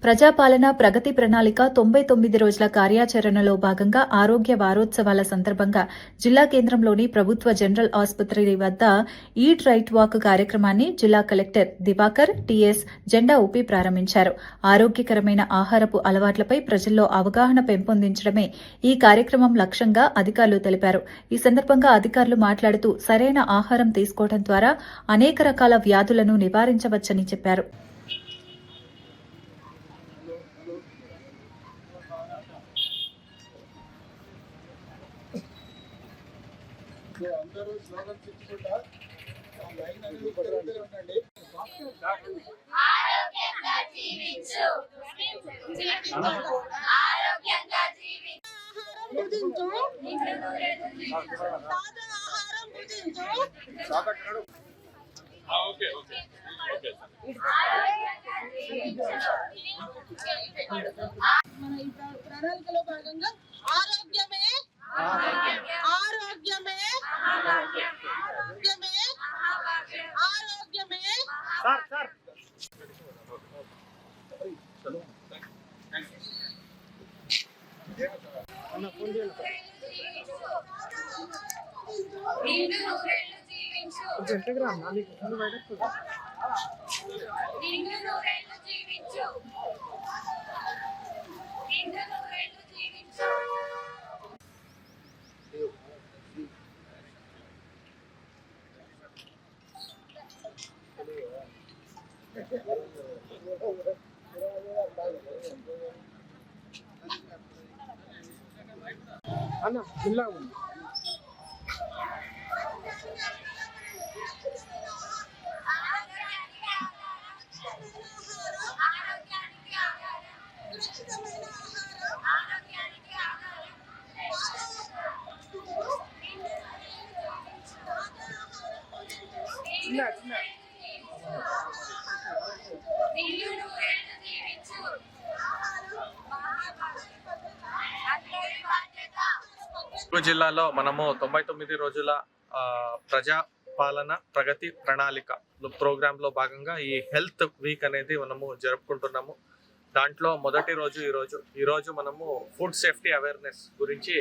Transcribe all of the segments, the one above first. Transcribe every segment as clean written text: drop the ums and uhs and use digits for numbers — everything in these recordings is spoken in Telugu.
ప్రజాపాలన ప్రగతి ప్రణాళిక 99 రోజుల కార్యాచరణలో భాగంగా ఆరోగ్య వారోత్సవాల సందర్భంగా జిల్లా కేంద్రంలోని ప్రభుత్వ జనరల్ ఆసుపత్రి వద్ద ఈట్ రైట్ వాక్ కార్యక్రమాన్ని జిల్లా కలెక్టర్ దివాకర్ టీఎస్ జెండా ఊపి ప్రారంభించారు. ఆరోగ్యకరమైన ఆహారపు అలవాట్లపై ప్రజల్లో అవగాహన పెంపొందించడమే ఈ కార్యక్రమం లక్ష్యంగా అధికారులు తెలిపారు. ఈ సందర్భంగా అధికారులు మాట్లాడుతూ సరైన ఆహారం తీసుకోవడం ద్వారా అనేక రకాల వ్యాధులను నివారించవచ్చని చెప్పారు. అందరూ స్లోగన్స్ ఇచ్చుకుంటా లైన్ అనేది తిరుగుతూనే ఉండండి. ఆరోగ్యంగా జీవించు ఆరోగ్యంగా జీవించు ఆహారం భుజించు తాజా ఆహారం భుజించు ఓకే ఓకే ఓకే ఆరోగ్యంగా జీవించు మన ఈ ప్రణాళికలో భాగంగా ఆరోగ్యమే ఆరోగ్యమే ఆరోగ్యమే ఆరోగ్యమే సార్ సార్ అన్న ఫోన్ చేయండి నిండు నూరేళ్లు జీవించు ఇంస్టాగ్రామ్ నీకు ఫోన్ బయటకు నిండు నూరేళ్లు జీవించు నిండు నూరేళ్లు జీవించు అన్న జిల్లా ఉంది ఆరోగ్యానికి ఆహారం సురక్షితమైన ఆహారం ఆరోగ్యానికి ఆహారం చిన్న చిన్న నిండు నూరేళ్లు జీవించు అందరి బాధ్యత. చిత్తూరు జిల్లాలో మనము 99 రోజుల ప్రజా పాలన ప్రగతి ప్రణాళిక ప్రోగ్రాంలో భాగంగా ఈ హెల్త్ వీక్ అనేది మనము జరుపుకుంటున్నాము. దాంట్లో మొదటి రోజు ఈరోజు మనము ఫుడ్ సేఫ్టీ అవేర్నెస్ గురించి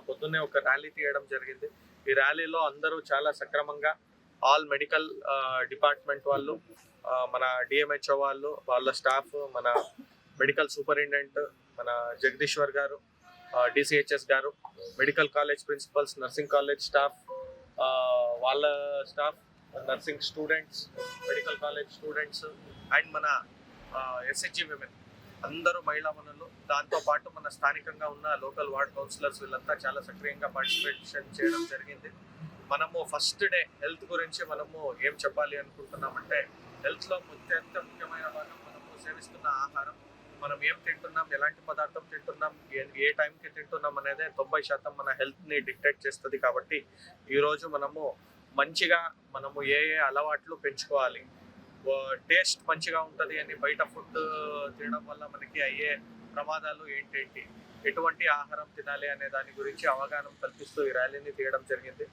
పొద్దున్నే ఒక ర్యాలీ తీయడం జరిగింది. ఈ ర్యాలీలో అందరూ చాలా సక్రమంగా ఆల్ మెడికల్ డిపార్ట్మెంట్ వాళ్ళు, మన డిఎంహెచ్ఓ వాళ్ళు, వాళ్ళ స్టాఫ్, మన మెడికల్ సూపరింటెండెంట్ మన Jagadishwar garu, DCHS garu, medical college principals, nursing college staff, వాళ్ళ staff, nursing students, medical college students and మన ఎస్హెచ్జి విమెన్ అందరూ మహిళా మనులు, దాంతోపాటు మన స్థానికంగా ఉన్న లోకల్ వార్డ్ కౌన్సిలర్స్ వీళ్ళంతా చాలా సక్రియంగా పార్టిసిపేషన్ చేయడం జరిగింది. మనము ఫస్ట్ డే హెల్త్ గురించి మనము ఏం చెప్పాలి అనుకుంటున్నామంటే, హెల్త్లో అత్యంత ముఖ్యమైన భాగం మనము సేవిస్తున్న ఆహారం. మనం ఏం తింటున్నాం, ఎలాంటి పదార్థం తింటున్నాం, ఏ టైంకి తింటున్నాం అనేది 90% మన హెల్త్ని డిక్టేట్ చేస్తుంది. కాబట్టి ఈరోజు మనము మంచిగా ఏ అలవాట్లు పెంచుకోవాలి, టేస్ట్ మంచిగా ఉంటుంది అని బయట ఫుడ్ తినడం వల్ల మనకి అయ్యే ప్రమాదాలు ఏంటేంటి, ఎటువంటి ఆహారం తినాలి అనే దాని గురించి అవగాహన కల్పిస్తూ ఈ ర్యాలీని తీయడం జరిగింది.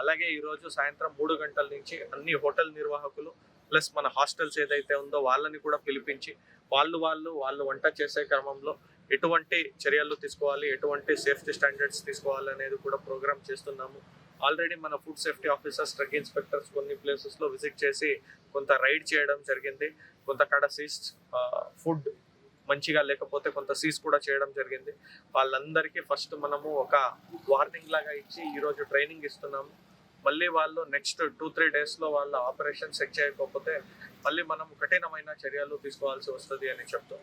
అలాగే ఈరోజు సాయంత్రం 3 గంటల నుంచి అన్ని హోటల్ నిర్వాహకులు ప్లస్ మన హాస్టల్స్ ఏదైతే ఉందో వాళ్ళని కూడా పిలిపించి వాళ్ళు వంట చేసే క్రమంలో ఎటువంటి చర్యలు తీసుకోవాలి, ఎటువంటి సేఫ్టీ స్టాండర్డ్స్ తీసుకోవాలి అనేది కూడా ప్రోగ్రామ్ చేస్తున్నాము. ఆల్రెడీ మన food safety officers, drug inspectors కొన్ని ప్లేసెస్లో విజిట్ చేసి కొంత రైడ్ చేయడం జరిగింది. కొంత కాడ సీజ్ ఫుడ్ మంచిగా లేకపోతే కొంత సీజ్ కూడా చేయడం జరిగింది. వాళ్ళందరికీ ఫస్ట్ మనము ఒక వార్నింగ్ లాగా ఇచ్చి ఈరోజు ట్రైనింగ్ ఇస్తున్నాము. మళ్ళీ వాళ్ళు నెక్స్ట్ 2-3 డేస్లో వాళ్ళ ఆపరేషన్ సెట్ చేయకపోతే మళ్ళీ మనం కఠినమైన చర్యలు తీసుకోవాల్సి వస్తుంది అని చెప్తూ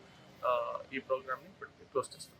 ఈ ప్రోగ్రామ్ని క్లోజ్ చేస్తాం.